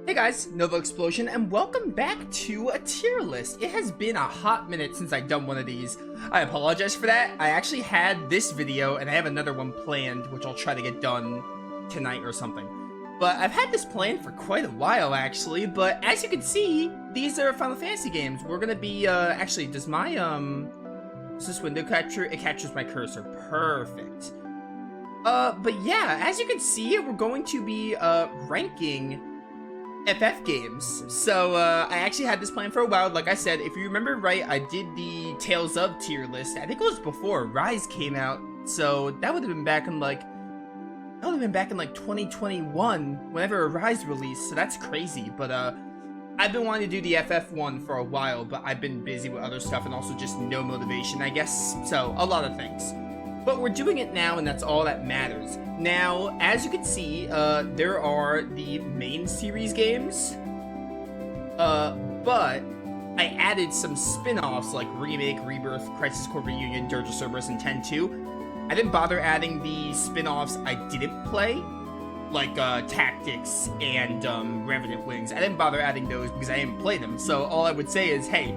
Hey guys, Novaexplosion, and welcome back to a tier list. It has been a hot minute since I've done one of these. I apologize for that. I actually had this video, and I have another one planned, which I'll try to get done tonight or something. But I've had this planned for quite a while, actually, but as you can see, these are Final Fantasy games. We're gonna be, actually, does my, does this window capture? It captures my cursor. Perfect. But yeah, as you can see, we're going to be, ranking FF games. So, I actually had this plan for a while. Like I said, if you remember right, I did the Tales of tier list. I think it was before Rise came out. So, that would have been back in, like, 2021, whenever Rise released. So, that's crazy. But, I've been wanting to do the FF one for a while, but I've been busy with other stuff and also just no motivation, I guess. So, a lot of things. But we're doing it now, and that's all that matters. Now, as you can see, there are the main series games, but I added some spin-offs like Remake, Rebirth, Crisis Core Reunion, Dirge of Cerberus, and 10-2. I didn't bother adding the spin-offs I didn't play, like Tactics and Revenant Wings. I didn't bother adding those because I didn't play them, so all I would say is, hey,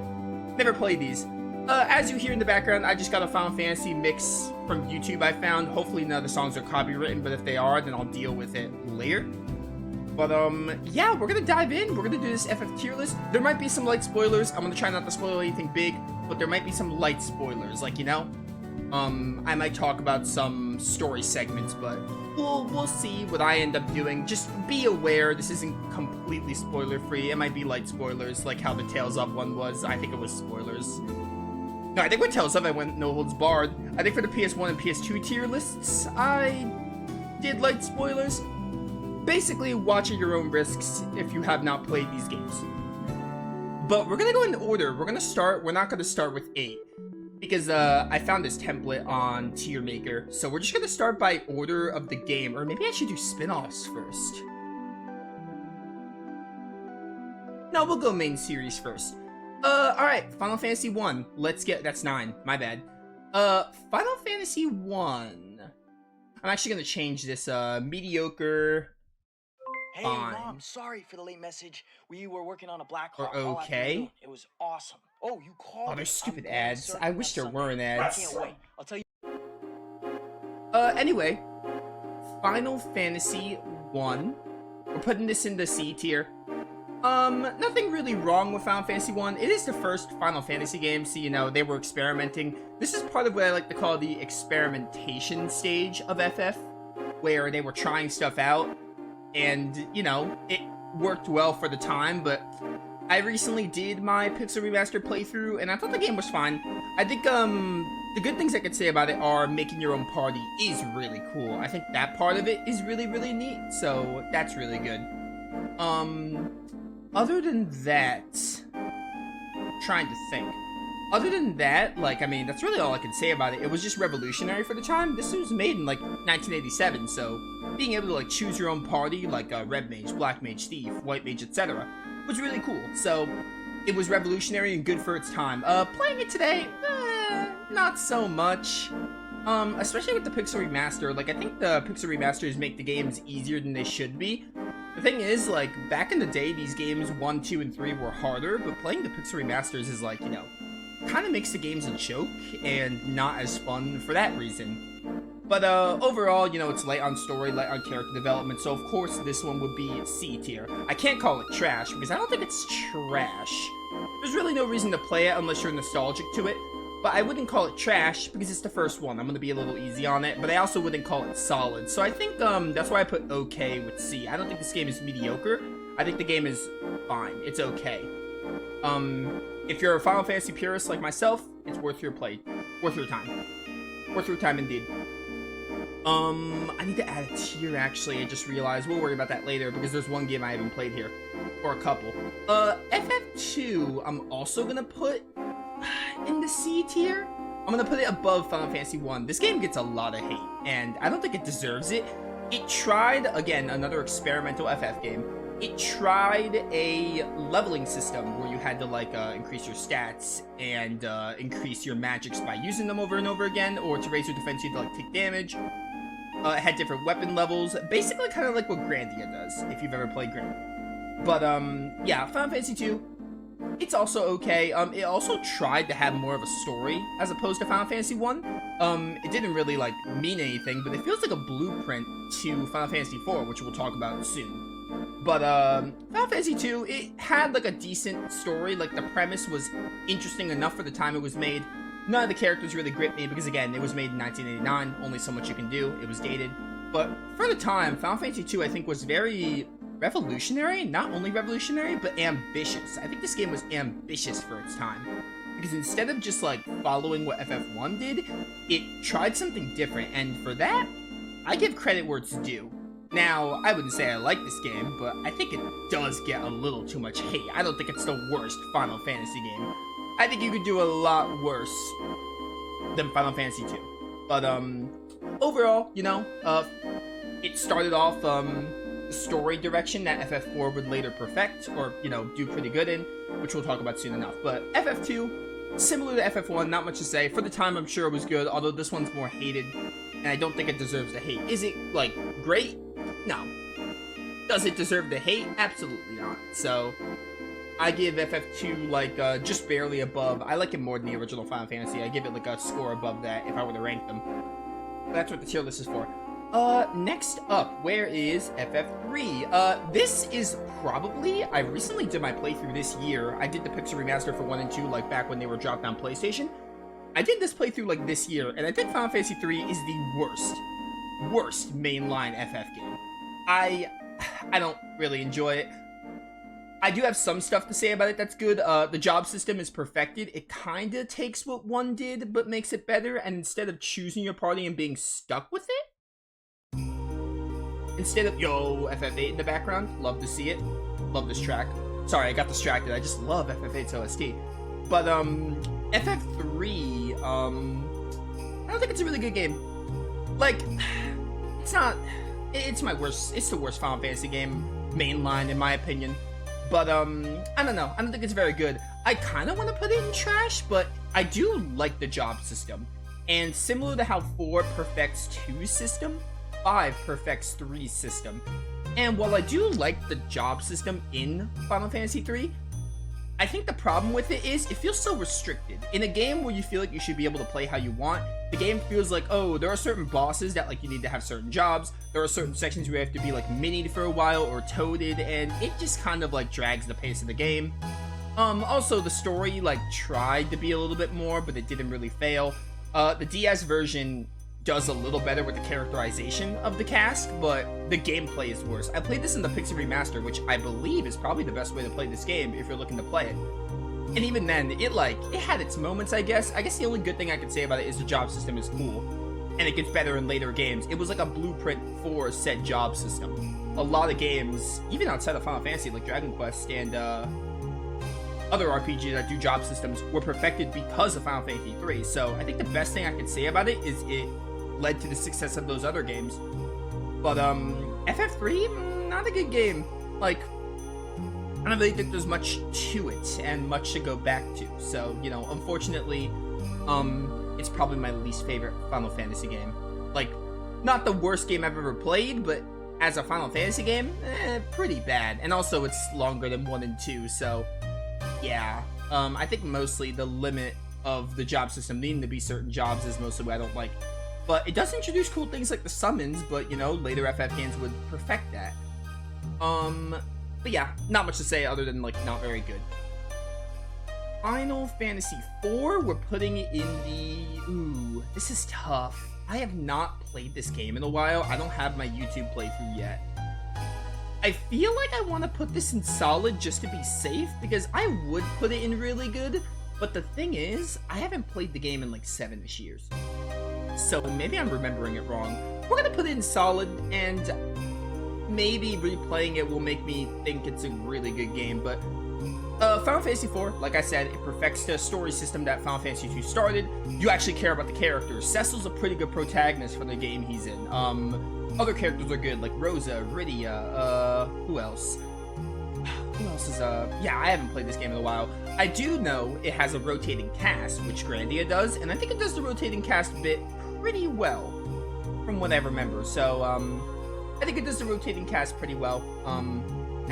never played these. As you hear in the background, I just got a Final Fantasy mix from YouTube I found. Hopefully none of the songs are copywritten, but if they are, then I'll deal with it later. But, yeah, we're gonna dive in. We're gonna do this FF tier list. There might be some light spoilers. I'm gonna try not to spoil anything big, but there might be some light spoilers, like, you know? I might talk about some story segments, but we'll see what I end up doing. Just be aware, this isn't completely spoiler-free. It might be light spoilers, like how the Tales of one was. I think it was spoilers. No, I think with Tales of I went no holds barred. I think for the PS1 and PS2 tier lists, I did light spoilers. Basically, watch at your own risks if you have not played these games. But we're gonna go in order. We're not gonna start with 8. Because I found this template on Tier Maker. So we're just gonna start by order of the game. Or maybe I should do spin-offs first. No, we'll go main series first. Alright, Final Fantasy 1. That's 9, my bad. Final Fantasy 1. I'm actually gonna change this, mediocre. Hey, fine. Mom, sorry for the late message. We were working on a Black Or Hawk all okay. afternoon. It was awesome. Oh, you called Oh, me. there's stupid I'm ads. going I surfing wish on there Sunday. weren't ads. I can't wait. I'll tell you. Anyway. Final Fantasy 1. We're putting this in the C tier. Nothing really wrong with Final Fantasy 1. It is the first Final Fantasy game, so, you know, they were experimenting. This is part of what I like to call the experimentation stage of FF, where they were trying stuff out, and, you know, it worked well for the time, but I recently did my Pixel Remastered playthrough, and I thought the game was fine. I think, the good things I could say about it are making your own party is really cool. I think that part of it is really, really neat, so that's really good. Other than that, trying to think. Other than that, like, I mean, that's really all I can say about it. It was just revolutionary for the time. This was made in, like, 1987, so being able to, like, choose your own party, like, Red Mage, Black Mage, Thief, White Mage, etc., was really cool. So, it was revolutionary and good for its time. Playing it today, not so much. Especially with the Pixel Remaster. Like, I think the Pixel Remasters make the games easier than they should be. The thing is, like, back in the day, these games 1, 2, and 3 were harder, but playing the Pixel Remasters is, like, you know, kind of makes the games a joke, and not as fun for that reason. But, overall, you know, it's light on story, light on character development, so of course this one would be C tier. I can't call it trash, because I don't think it's trash. There's really no reason to play it unless you're nostalgic to it. But I wouldn't call it trash, because it's the first one. I'm going to be a little easy on it, but I also wouldn't call it solid. So I think, that's why I put okay with C. I don't think this game is mediocre. I think the game is fine. It's okay. If you're a Final Fantasy purist like myself, it's worth your play. Worth your time. Worth your time indeed. I need to add a tier, actually. I just realized. We'll worry about that later, because there's one game I haven't played here. Or a couple. FF2, I'm also going to put in the C tier. I'm gonna put it above Final Fantasy 1. This game gets a lot of hate, and I don't think it deserves it. It tried, again, another experimental FF game. It tried a leveling system where you had to, like, increase your stats and increase your magics by using them over and over again, or to raise your defense, you had to, like, take damage. It had different weapon levels, basically kind of like what Grandia does, if you've ever played Grandia. But, yeah, Final Fantasy 2, it's also okay. It also tried to have more of a story as opposed to Final Fantasy 1. It didn't really, like, mean anything, but it feels like a blueprint to Final Fantasy 4, which we'll talk about soon. But, Final Fantasy 2, it had, like, a decent story. Like, the premise was interesting enough for the time it was made. None of the characters really gripped me because, again, it was made in 1989. Only so much you can do. It was dated. But for the time, Final Fantasy 2, I think, was very revolutionary. Not only revolutionary, but ambitious. I think this game was ambitious for its time. Because instead of just, like, following what FF1 did, it tried something different. And for that, I give credit where it's due. Now, I wouldn't say I like this game, but I think it does get a little too much hate. I don't think it's the worst Final Fantasy game. I think you could do a lot worse than Final Fantasy 2. But, overall, you know, it started off, the story direction that FF4 would later perfect, or, you know, do pretty good in, which we'll talk about soon enough. But FF2, similar to FF1, not much to say. For the time, I'm sure it was good, although this one's more hated, and I don't think it deserves the hate. Is it, like, great? No. Does it deserve the hate? Absolutely not. So, I give FF2, like, just barely above. I like it more than the original Final Fantasy. I give it, like, a score above that if I were to rank them. That's what the tier list is for. Next up, where is FF3? This is probably, I recently did my playthrough this year. I did the Pixel Remaster for 1 and 2, like, back when they were dropped on PlayStation. I did this playthrough, like, this year, and I think Final Fantasy 3 is the worst mainline FF game. I don't really enjoy it. I do have some stuff to say about it that's good. The job system is perfected. It kinda takes what 1 did, but makes it better, and instead of choosing your party and being stuck with it, instead of, yo, FF8 in the background, love to see it. Love this track. Sorry, I got distracted. I just love FF8's OST. But, FF3, I don't think it's a really good game. Like, it's not, it's the worst Final Fantasy game, mainline, in my opinion. But, I don't know. I don't think it's very good. I kind of want to put it in trash, but I do like the job system. And similar to how 4 perfects 2's system, 5 perfects 3's system. And while I do like the job system in Final Fantasy 3, I think the problem with it is it feels so restricted. In a game where you feel like you should be able to play how you want, the game feels like, oh, there are certain bosses that, like, you need to have certain jobs. There are certain sections where you have to be, like, minied for a while or toaded, and it just kind of, like, drags the pace of the game. Also, the story, like, tried to be a little bit more, but it didn't really fail. The DS version does a little better with the characterization of the cast, but the gameplay is worse. I played this in the Pixel Remaster, which I believe is probably the best way to play this game if you're looking to play it. And even then, it had its moments, I guess. I guess the only good thing I could say about it is the job system is cool, and it gets better in later games. It was like a blueprint for said job system. A lot of games, even outside of Final Fantasy, like Dragon Quest and other RPGs that do job systems, were perfected because of Final Fantasy 3. So I think the best thing I could say about it is it led to the success of those other games. But FF3, not a good game. Like, I don't really think there's much to it and much to go back to. So, you know, unfortunately, it's probably my least favorite Final Fantasy game. Like, not the worst game I've ever played, but as a Final Fantasy game, pretty bad. And also, it's longer than 1 and 2, so yeah. I think mostly the limit of the job system needing to be certain jobs is mostly what I don't like. But it does introduce cool things like the summons, but, you know, later FF games would perfect that. But yeah, not much to say other than, like, not very good. Final Fantasy 4, we're putting it in the... Ooh, this is tough. I have not played this game in a while. I don't have my YouTube playthrough yet. I feel like I want to put this in solid just to be safe, because I would put it in really good, but the thing is, I haven't played the game in like 7-ish years. So maybe I'm remembering it wrong. We're gonna put it in solid, and maybe replaying it will make me think it's a really good game, but Final Fantasy 4, like I said, it perfects the story system that Final Fantasy 2 started. You actually care about the characters. Cecil's a pretty good protagonist for the game he's in. Other characters are good, like Rosa, Rydia, who else? Who else is, yeah, I haven't played this game in a while. I do know it has a rotating cast, which Grandia does, and I think it does the rotating cast bit pretty well, from what I remember. So, I think it does the rotating cast pretty well.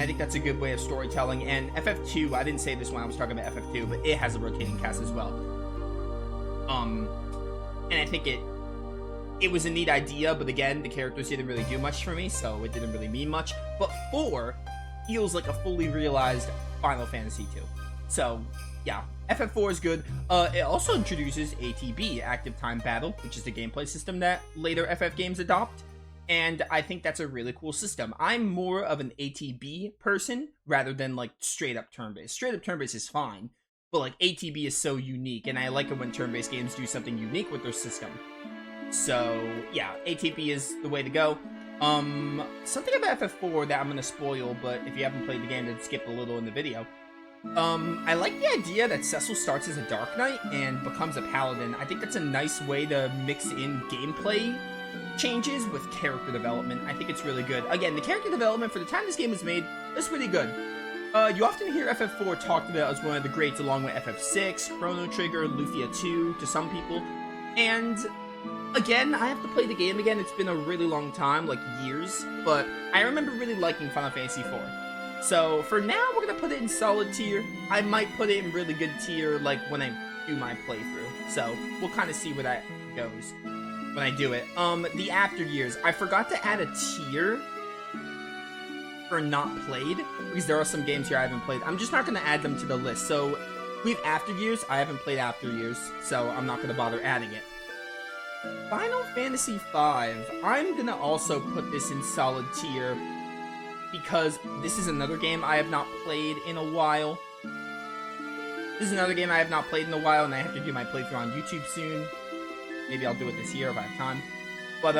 I think that's a good way of storytelling. And FF2, I didn't say this when I was talking about FF2, but it has a rotating cast as well. And I think it was a neat idea, but again, the characters didn't really do much for me, so it didn't really mean much. But 4 feels like a fully realized Final Fantasy 2. So, yeah, FF4 is good. It also introduces ATB, Active Time Battle, which is the gameplay system that later FF games adopt. And I think that's a really cool system. I'm more of an ATB person rather than like straight up turn-based. Straight up turn-based is fine, but like ATB is so unique, and I like it when turn-based games do something unique with their system. So yeah, ATB is the way to go. Something about FF4 that I'm gonna spoil, but if you haven't played the game, then skip a little in the video. I like the idea that Cecil starts as a Dark Knight and becomes a Paladin. I think that's a nice way to mix in gameplay changes with character development. I think it's really good. Again, the character development for the time this game was made is pretty good. You often hear FF4 talked about as one of the greats, along with FF6, Chrono Trigger, Lufia 2 to some people. And again, I have to play the game again. It's been a really long time, like years, but I remember really liking Final Fantasy 4. So for now, we're gonna put it in solid tier. I might put it in really good tier, like when I do my playthrough. So we'll kind of see where that goes when I do it. The after years, I forgot to add a tier for not played, because there are some games here I haven't played. I'm just not gonna add them to the list. So we have after years. I haven't played after years, so I'm not gonna bother adding it. Final Fantasy V, I'm gonna also put this in solid tier because this is another game I have not played in a while. This is another game I have not played in a while, and I have to do my playthrough on YouTube soon. Maybe I'll do it this year if I have time. But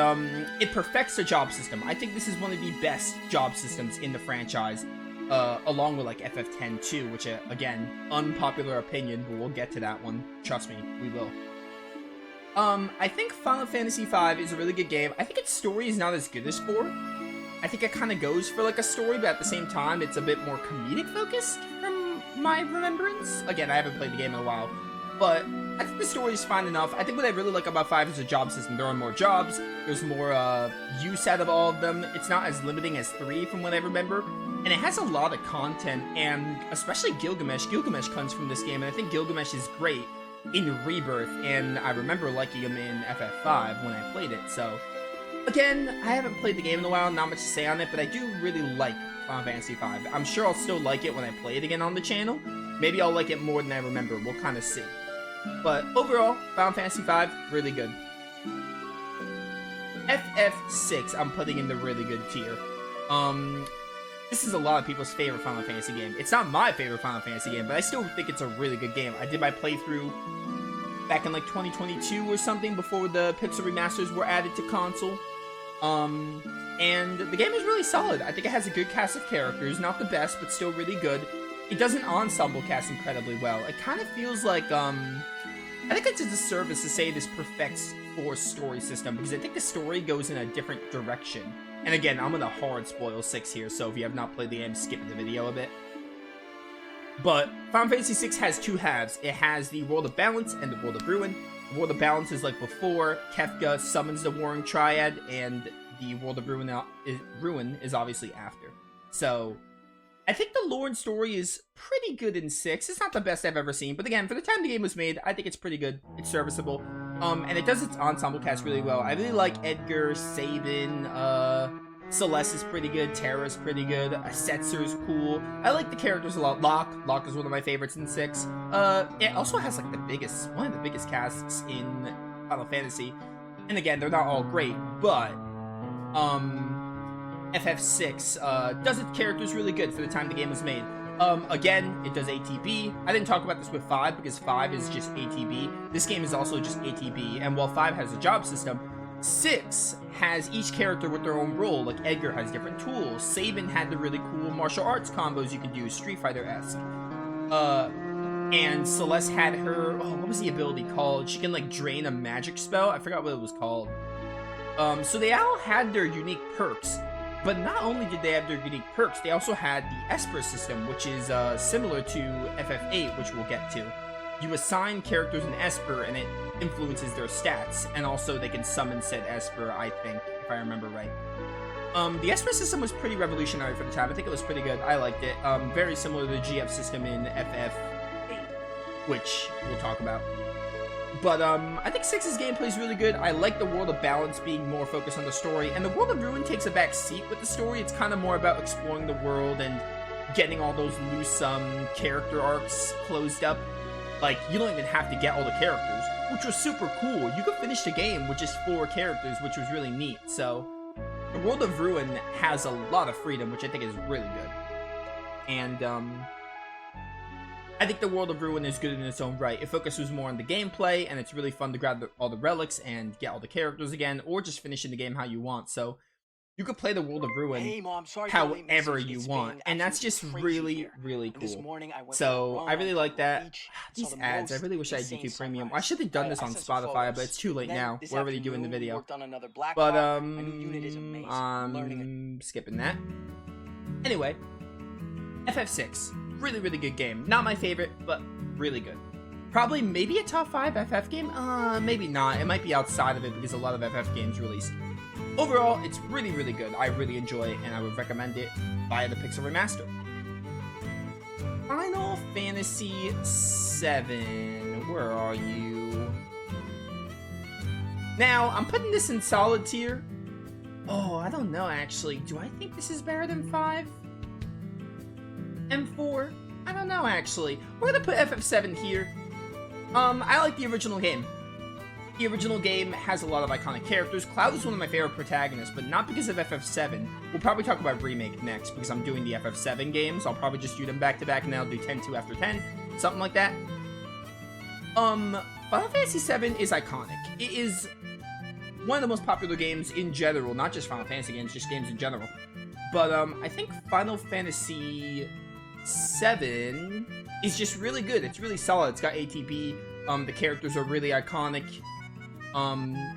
it perfects the job system. I think this is one of the best job systems in the franchise, along with like FF10 too, which again, unpopular opinion, but we'll get to that one. Trust me, we will. I think Final Fantasy V is a really good game. I think its story is not as good as 4. I think it kind of goes for like a story, but at the same time, it's a bit more comedic focused from my remembrance. Again, I haven't played the game in a while, but I think the story is fine enough. I think what I really like about 5 is the job system. There are more jobs, there's more use out of all of them. It's not as limiting as 3 from what I remember, and it has a lot of content, and especially Gilgamesh. Gilgamesh comes from this game, and I think Gilgamesh is great in Rebirth, and I remember liking him in FF5 when I played it. So again, I haven't played the game in a while, not much to say on it, but I do really like Final Fantasy V. I'm sure I'll still like it when I play it again on the channel. Maybe I'll like it more than I remember, we'll kind of see. But overall, Final Fantasy V, really good. FF6, I'm putting in the really good tier. This is a lot of people's favorite Final Fantasy game. It's not my favorite Final Fantasy game, but I still think it's a really good game. I did my playthrough back in like 2022 or something, before the pixel remasters were added to console. And the game is really solid. I think it has a good cast of characters, not the best, but still really good. It does an ensemble cast incredibly well. It kind of feels like, I think it's a disservice to say this perfects 4's story system, because I think the story goes in a different direction. And again, I'm gonna hard spoil 6 here, so if you have not played the game, skip the video a bit. But Final Fantasy VI has 2 halves. It has the World of Balance and the World of Ruin. The World of Balance is like before Kefka summons the Warring Triad, and the World of Ruin is obviously after. So I think the lore and story is pretty good in 6. It's not the best I've ever seen, but again, for the time the game was made, I think it's pretty good. It's serviceable. And it does its ensemble cast really well. I really like Edgar, Sabin, Celeste is pretty good, Terra's pretty good, Setzer's cool. I like the characters a lot. Locke is one of my favorites in 6. It also has like one of the biggest casts in Final Fantasy. And again, they're not all great, but FF6 does its characters really good for the time the game was made. Again, it does ATB. I didn't talk about this with 5 because 5 is just ATB. This game is also just ATB, and while 5 has a job system, 6 has each character with their own role. Like Edgar has different tools. Sabin had the really cool martial arts combos you could do, Street Fighter-esque. And Celeste had her, what was the ability called? She can like drain a magic spell. I forgot what it was called. So they all had their unique perks. But not only did they have their unique perks, they also had the Esper system, which is similar to FF8, which we'll get to. You assign characters an Esper, and it influences their stats, and also they can summon said Esper, I think, if I remember right. The SPS system was pretty revolutionary for the time. I think it was pretty good. I liked it. Very similar to the GF system in FF8, which we'll talk about. But I think 6's gameplay is really good. I like the World of Balance being more focused on the story, and the World of Ruin takes a back seat with the story. It's kind of more about exploring the world and getting all those loose character arcs closed up. Like, you don't even have to get all the characters, which was super cool. You could finish the game with just 4 characters, which was really neat. So the World of Ruin has a lot of freedom, which I think is really good. And I think the World of Ruin is good in its own right. It focuses more on the gameplay, and it's really fun to grab all the relics and get all the characters again, or just finishing the game how you want. So you could play the World of Ruin however you want, and that's just really, really cool. So I really like that. These ads, I really wish I had YouTube Premium. I should have done this on Spotify, but it's too late now. We're already doing the video. But I'm skipping that. Anyway, FF6. Really, really good game. Not my favorite, but really good. Probably maybe a top 5 FF game? Maybe not. It might be outside of it because a lot of FF games released. Overall, it's really, really good. I really enjoy it, and I would recommend it via the Pixel Remaster. Final Fantasy VII. Where are you? Now, I'm putting this in solid tier. Oh, I don't know, actually. Do I think this is better than 5? M4? I don't know, actually. We're gonna put FF7 here. I like the original game. The original game has a lot of iconic characters. Cloud is one of my favorite protagonists, but not because of FF7. We'll probably talk about Remake next, because I'm doing the FF7 games. I'll probably just do them back-to-back, and then I'll do 10-2 after 10. Something like that. Final Fantasy VII is iconic. It is one of the most popular games in general, not just Final Fantasy games, just games in general. But I think Final Fantasy VII is just really good. It's really solid. It's got ATB. The characters are really iconic.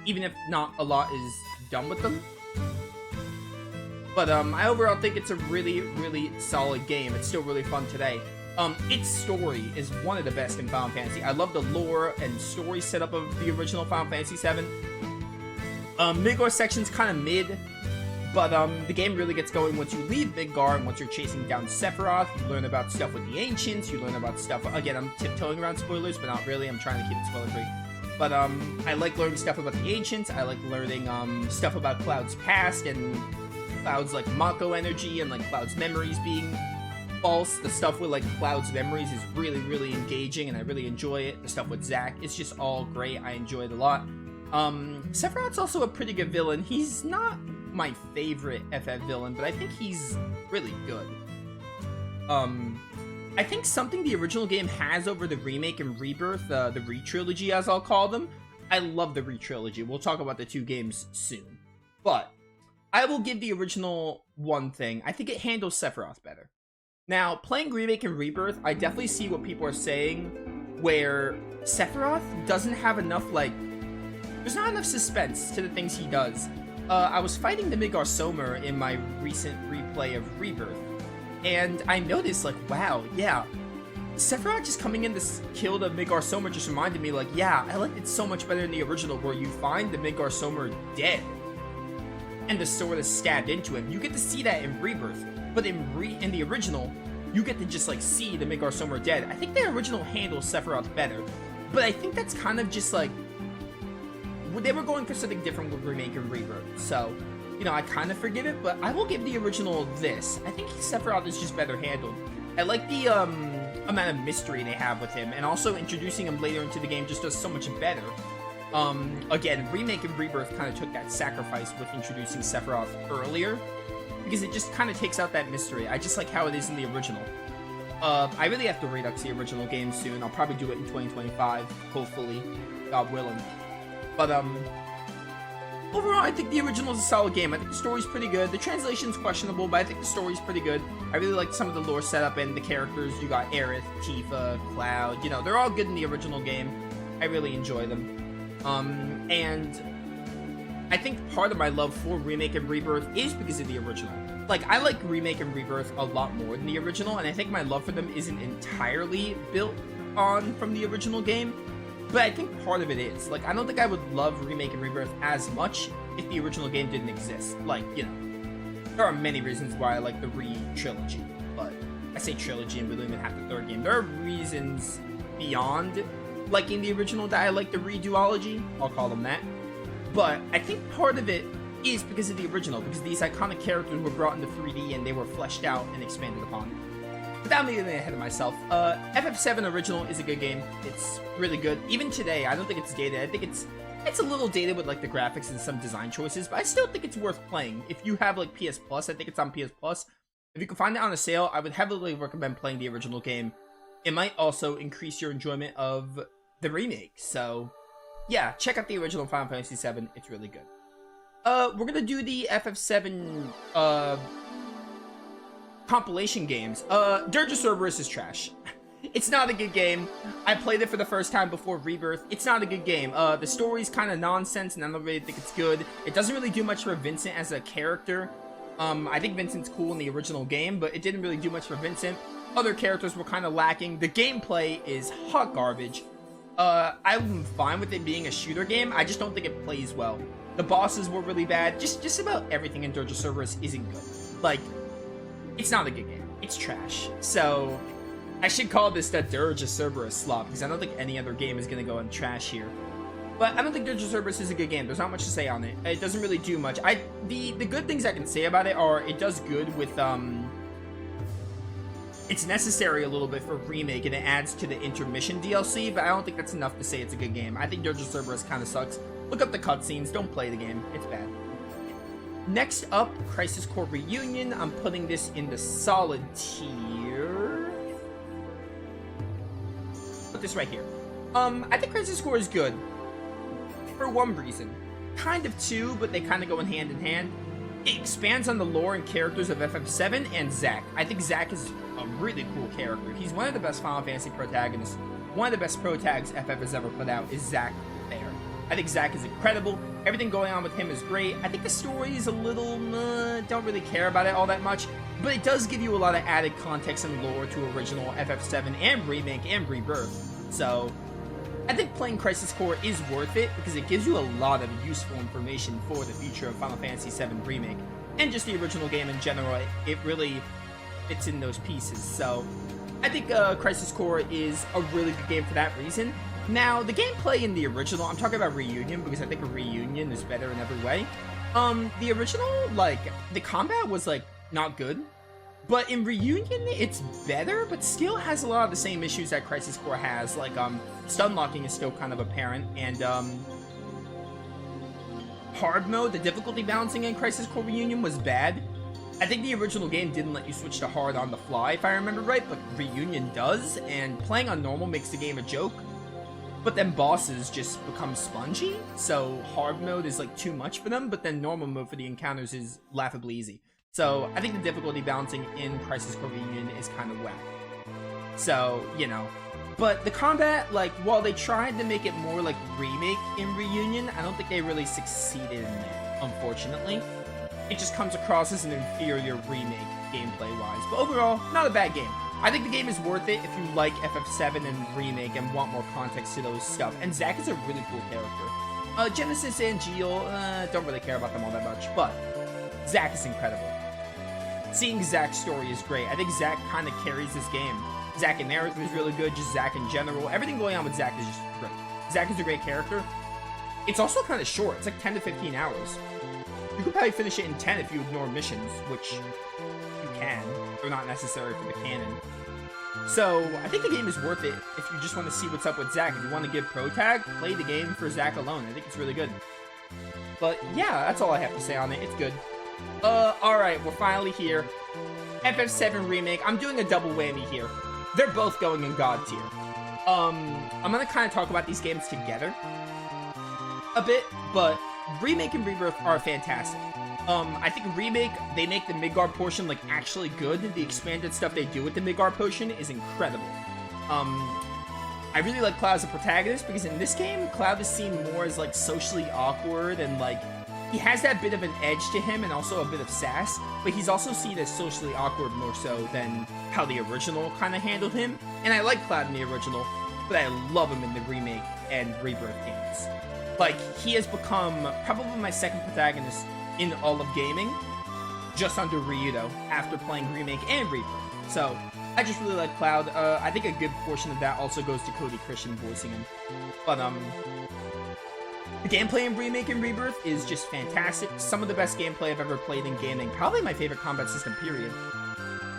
Even if not a lot is done with them. But I overall think it's a really, really solid game. It's still really fun today. Its story is one of the best in Final Fantasy. I love the lore and story setup of the original Final Fantasy VII. Midgar section's kind of mid. But the game really gets going once you leave Midgar and once you're chasing down Sephiroth. You learn about stuff with the Ancients. You learn about stuff... Again, I'm tiptoeing around spoilers, but not really. I'm trying to keep it spoiler-free. But I like learning stuff about the Ancients. I like learning stuff about Cloud's past and Cloud's, like, Mako energy and, like, Cloud's memories being false. The stuff with, like, Cloud's memories is really, really engaging, and I really enjoy it. The stuff with Zack, it's just all great. I enjoy it a lot. Sephiroth's also a pretty good villain. He's not my favorite FF villain, but I think he's really good. I think something the original game has over the remake and rebirth, the re-trilogy as I'll call them. I love the re-trilogy. We'll talk about the 2 games soon. But I will give the original one thing. I think it handles Sephiroth better. Now, playing remake and rebirth, I definitely see what people are saying, where Sephiroth doesn't have enough, like, there's not enough suspense to the things he does. I was fighting the Midgar Somer in my recent replay of Rebirth, and I noticed, like, wow, yeah, Sephiroth just coming in to kill the Midgar Somer just reminded me, like, yeah, I liked it so much better in the original, where you find the Midgar Somer dead, and the sword is stabbed into him. You get to see that in Rebirth, but in the original, you get to just, like, see the Midgar Somer dead. I think the original handles Sephiroth better, but I think that's kind of just, like, they were going for something different with Remake and Rebirth, so, you know, I kind of forgive it, but I will give the original this. I think Sephiroth is just better handled. I like the amount of mystery they have with him, and also introducing him later into the game just does so much better. Again, Remake and Rebirth kind of took that sacrifice with introducing Sephiroth earlier, because it just kind of takes out that mystery. I just like how it is in the original. I really have to redux the original game soon. I'll probably do it in 2025, hopefully, God willing. But, overall, I think the original is a solid game. I think the story's pretty good. The translation's questionable, but I think the story's pretty good. I really like some of the lore setup and the characters. You got Aerith, Tifa, Cloud. You know, they're all good in the original game. I really enjoy them. And I think part of my love for Remake and Rebirth is because of the original. Like, I like Remake and Rebirth a lot more than the original, and I think my love for them isn't entirely built on from the original game. But I think part of it is. Like, I don't think I would love Remake and Rebirth as much if the original game didn't exist. Like, you know. there are many reasons why I like the trilogy, but I say trilogy and we don't even have the third game. There are reasons beyond liking the original that I like the reduology. I'll call them that. But I think part of it is because of the original, because these iconic characters were brought into 3D and they were fleshed out and expanded upon. Without me getting ahead of myself, FF7 original is a good game. It's really good. Even today, I don't think it's dated. I think it's a little dated with like the graphics and some design choices, but I still think it's worth playing. If you have like PS Plus, I think it's on PS Plus. If you can find it on a sale, I would heavily recommend playing the original game. It might also increase your enjoyment of the remake. So yeah, check out the original Final Fantasy VII. It's really good. We're gonna do the FF7 compilation games. Dirge of Cerberus is trash. It's not a good game. I played it for the first time before Rebirth. It's not a good game. The story's kind of nonsense, and I don't really think it's good. It doesn't really do much for Vincent as a character. I think Vincent's cool in the original game, but it didn't really do much for Vincent. Other characters were kind of lacking. The gameplay is hot garbage. I'm fine with it being a shooter game. I just don't think it plays well. The bosses were really bad. Just about everything in Dirge of Cerberus isn't good. Like, it's not a good game. It's trash. So I should call this the Dirge of Cerberus slop, because I don't think any other game is going to go in trash here. But I don't think Dirge of Cerberus is a good game. There's not much to say on it. It doesn't really do much. The good things I can say about it are it does good with, it's necessary a little bit for remake, and it adds to the intermission DLC, but I don't think that's enough to say it's a good game. I think Dirge of Cerberus kind of sucks. Look up the cutscenes. Don't play the game. It's bad. Next up, Crisis Core Reunion. I'm putting this in the solid tier. Put this right here. I think Crisis Core is good. For one reason. Kind of two, but they kind of go in hand. It expands on the lore and characters of FF7 and Zack. I think Zack is a really cool character. He's one of the best Final Fantasy protagonists. One of the best protags FF has ever put out is Zack there. I think Zack is incredible. Everything going on with him is great. I think the story is a little, don't really care about it all that much, but it does give you a lot of added context and lore to original FF7 and Remake and Rebirth. So I think playing Crisis Core is worth it because it gives you a lot of useful information for the future of Final Fantasy VII Remake and just the original game in general. It really fits in those pieces. So I think Crisis Core is a really good game for that reason. Now, the gameplay in the original, I'm talking about Reunion because I think a Reunion is better in every way. The original, like, the combat was, like, not good. But in Reunion, it's better, but still has a lot of the same issues that Crisis Core has. Like, stun locking is still kind of apparent, and, hard mode, the difficulty balancing in Crisis Core Reunion was bad. I think the original game didn't let you switch to hard on the fly, if I remember right, but Reunion does, and playing on normal makes the game a joke. But then bosses just become spongy, so hard mode is like too much for them, but then normal mode for the encounters is laughably easy. So I think the difficulty balancing in Crisis Core Reunion is kind of whack. So, you know. But the combat, like, while they tried to make it more like Remake in Reunion, I don't think they really succeeded in that, unfortunately. It just comes across as an inferior remake, gameplay-wise. But overall, not a bad game. I think the game is worth it if you like FF7 and Remake and want more context to those stuff. And Zack is a really cool character. Genesis and Geo, don't really care about them all that much, but Zack is incredible. Seeing Zack's story is great. I think Zack kind of carries this game. Zack in narrative is really good, just Zack in general. Everything going on with Zack is just great. Zack is a great character. It's also kind of short. It's like 10 to 15 hours. You could probably finish it in 10 if you ignore missions, which you can. They're not necessary for the canon. So, I think the game is worth it if you just want to see what's up with Zack. If you want to give pro tag, play the game for Zack alone. I think it's really good. But yeah, that's all I have to say on it. It's good. Alright, we're finally here. FF7 Remake. I'm doing a double whammy here. They're both going in God tier. I'm gonna kind of talk about these games together a bit, but Remake and Rebirth are fantastic. I think Remake, they make the Midgard portion, like, actually good. The expanded stuff they do with the Midgard potion is incredible. I really like Cloud as a protagonist, because in this game, Cloud is seen more as, like, socially awkward, and, like, he has that bit of an edge to him, and also a bit of sass, but he's also seen as socially awkward more so than how the original kind of handled him. And I like Cloud in the original, but I love him in the Remake and Rebirth games. Like, he has become probably my second protagonist in all of gaming. just under Ryudo after playing Remake and Rebirth. So I just really like Cloud. I think a good portion of that also goes to Cody Christian voicing him. But the gameplay in Remake and Rebirth is just fantastic. Some of the best gameplay I've ever played in gaming. Probably my favorite combat system, period.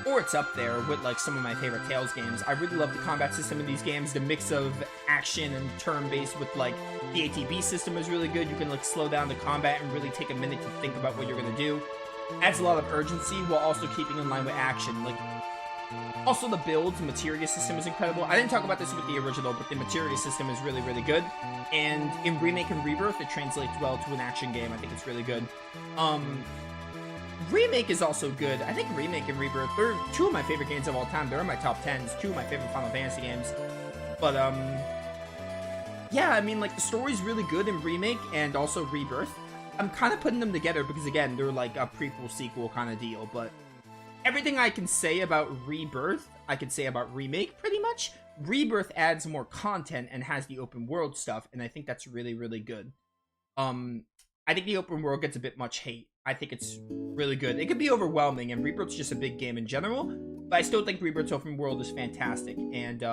Or it's up there with like some of my favorite Tales games. I really love the combat system in these games. The mix of action and turn-based with like the ATB system is really good. You can like slow down the combat and really take a minute to think about what you're gonna do. Adds a lot of urgency while also keeping in line with action. Like, also the builds, the materia system is incredible. I didn't talk about this with the original, but the materia system is really, really good. And in Remake and Rebirth, it translates well to an action game. I think it's really good. Remake is also good. I think Remake and Rebirth, they're two of my favorite games of all time. They're in my top 10s, two of my favorite Final Fantasy games. But, yeah, I mean, like, the story's really good in Remake and also Rebirth. I'm kind of putting them together because, again, they're like a prequel-sequel kind of deal, but everything I can say about Rebirth, I can say about Remake, pretty much. Rebirth adds more content and has the open world stuff, and I think that's really, really good. I think the open world gets a bit much hate. I think it's really good. It could be overwhelming, and Rebirth's just a big game in general, but I still think Rebirth's open world is fantastic. And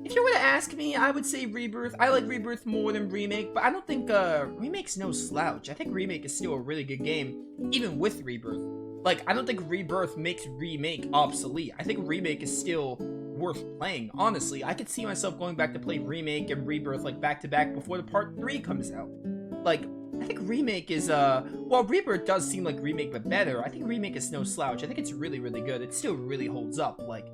if you were to ask me, I would say Rebirth. I like Rebirth more than Remake, but I don't think Remake's no slouch. I think Remake is still a really good game, even with Rebirth. Like, I don't think Rebirth makes Remake obsolete. I think Remake is still worth playing, honestly. I could see myself going back to play Remake and Rebirth, like, back-to-back before the Part 3 comes out. Like, I think Remake is, while Rebirth does seem like Remake but better, I think Remake is no slouch. I think it's really, really good. It still really holds up. Like,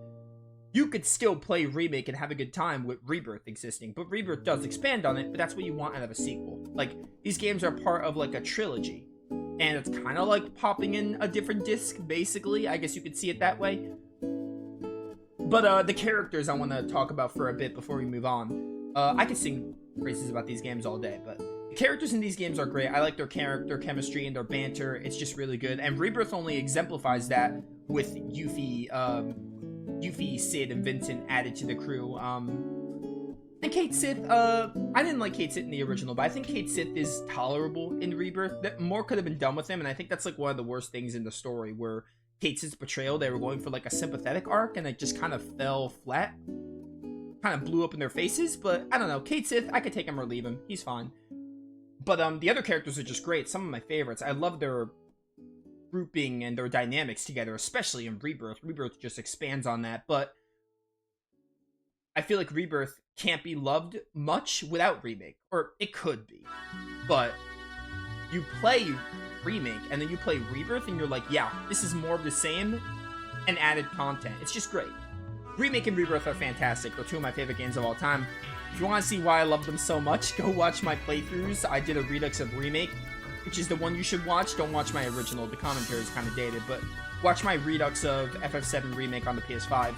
you could still play Remake and have a good time with Rebirth existing, but Rebirth does expand on it, but that's what you want out of a sequel. Like, these games are part of, like, a trilogy, and it's kind of like popping in a different disc, basically. I guess you could see it that way. But, the characters I want to talk about for a bit before we move on. I could sing praises about these games all day, but the characters in these games are great. I like their character chemistry and their banter. It's just really good. And Rebirth only exemplifies that with Yuffie, Sid, and Vincent added to the crew. And Cait Sith, I didn't like Cait Sith in the original, but I think Cait Sith is tolerable in Rebirth. That more could have been done with him, and I think that's like one of the worst things in the story, where Cait Sith's betrayal, they were going for like a sympathetic arc, and it just kind of fell flat. Kind of blew up in their faces, but I don't know. Cait Sith, I could take him or leave him. He's fine. But the other characters are just great. Some of my favorites. I love their grouping and their dynamics together, especially in Rebirth. Rebirth just expands on that, but I feel like Rebirth can't be loved much without Remake. Or it could be. But you play Remake, and then you play Rebirth, and you're like, yeah, this is more of the same and added content. It's just great. Remake and Rebirth are fantastic. They're two of my favorite games of all time. If you want to see why I love them so much, go watch my playthroughs. I did a redux of Remake, which is the one you should watch. Don't watch my original. The commentary is kind of dated, but watch my redux of FF7 Remake on the PS5.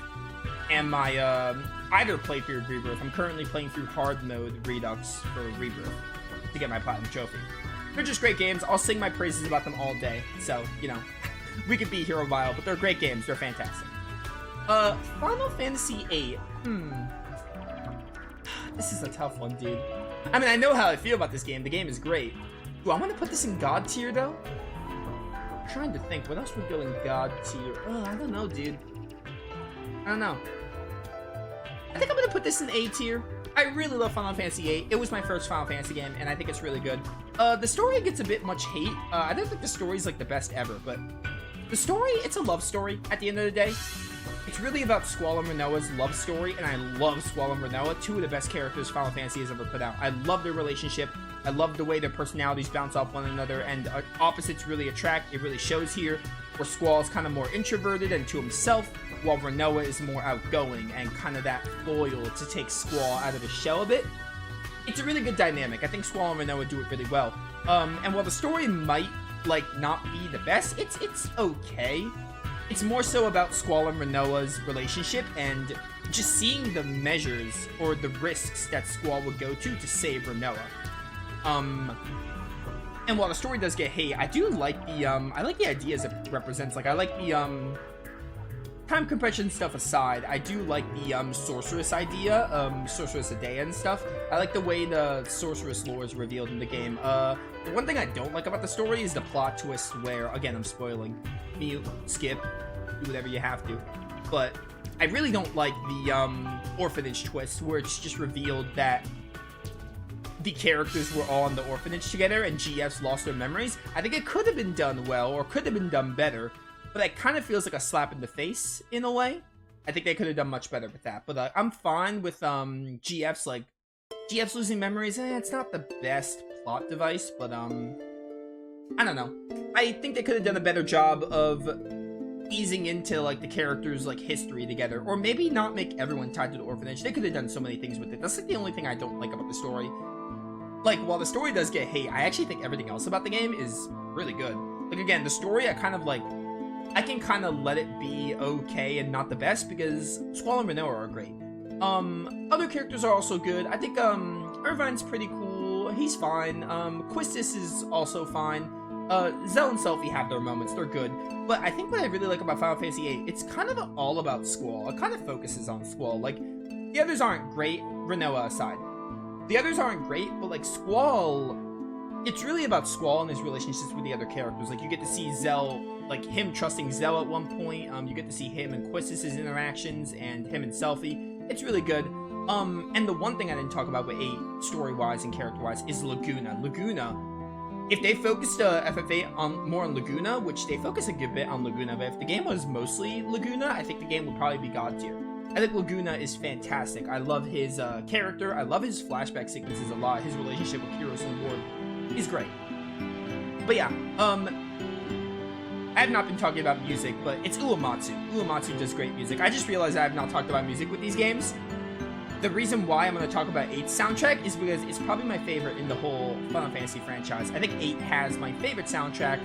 And my either playthrough of Rebirth. I'm currently playing through hard mode redux for Rebirth to get my platinum trophy. They're just great games. I'll sing my praises about them all day. So, you know, we could be here a while, but they're great games. They're fantastic. Final Fantasy VIII. This is a tough one, dude. I mean, I know how I feel about this game. The game is great. Do I want to put this in God tier, though? I'm trying to think. What else would go in God tier? I don't know, dude. I don't know. I think I'm going to put this in A tier. I really love Final Fantasy VIII. It was my first Final Fantasy game, and I think it's really good. The story gets a bit much hate. I don't think the story's like the best ever, but the story, it's a love story at the end of the day. It's really about Squall and Rinoa's love story, and I love Squall and Rinoa, two of the best characters Final Fantasy has ever put out. I love their relationship. I love the way their personalities bounce off one another, and opposites really attract. It really shows here, where Squall is kind of more introverted and to himself, while Rinoa is more outgoing and kind of that foil to take Squall out of his shell a bit. It's a really good dynamic. I think Squall and Rinoa do it really well. And while the story might, like, not be the best, it's okay. It's more so about Squall and Rinoa's relationship and just seeing the measures or the risks that Squall would go to save Rinoa. And while the story does get hate, I do like the, I like the ideas it represents. Like, I like the, time compression stuff aside, I do like the, sorceress idea, sorceress Adea and stuff. I like the way the sorceress lore is revealed in the game. one thing I don't like about the story is the plot twist where, again, I'm spoiling. Mute, skip, do whatever you have to. But I really don't like the orphanage twist where it's just revealed that the characters were all in the orphanage together and GFs lost their memories. I think it could have been done well or could have been done better, but it kind of feels like a slap in the face in a way. I think they could have done much better with that. But I'm fine with GFs, like, GFs losing memories. It's not the best plot device, but I don't know. I think they could have done a better job of easing into, like, the characters' like history together, or maybe not make everyone tied to the orphanage. They could have done so many things with it. That's like the only thing I don't like about the story. Like, while the story does get hate, I actually think everything else about the game is really good. Like, again, the story, I can kind of let it be okay and not the best, because Squall and Renoa are great. Other characters are also good. I think, Irvine's pretty cool. He's fine. Quistis is also fine. Zell and Selphie have their moments. They're good. But I think what I really like about Final Fantasy VIII, it's kind of all about Squall. It kind of focuses on Squall. Like, the others aren't great, Renoa aside. The others aren't great, but, like, Squall, it's really about Squall and his relationships with the other characters. Like, you get to see Zell, like, him trusting Zell at one point. You get to see him and Quistis' interactions, and him and Selphie. It's really good. And the one thing I didn't talk about with 8, story-wise and character-wise, is Laguna. Laguna, if they focused FF8 more on Laguna, which they focus a good bit on Laguna, but if the game was mostly Laguna, I think the game would probably be God tier. I think Laguna is fantastic. I love his character. I love his flashback sequences a lot. His relationship with Kyros and Lord is great. But yeah, I have not been talking about music, but it's Uematsu. Uematsu does great music. I just realized I have not talked about music with these games. The reason why I'm going to talk about 8's soundtrack is because it's probably my favorite in the whole Final Fantasy franchise. I think 8 has my favorite soundtrack.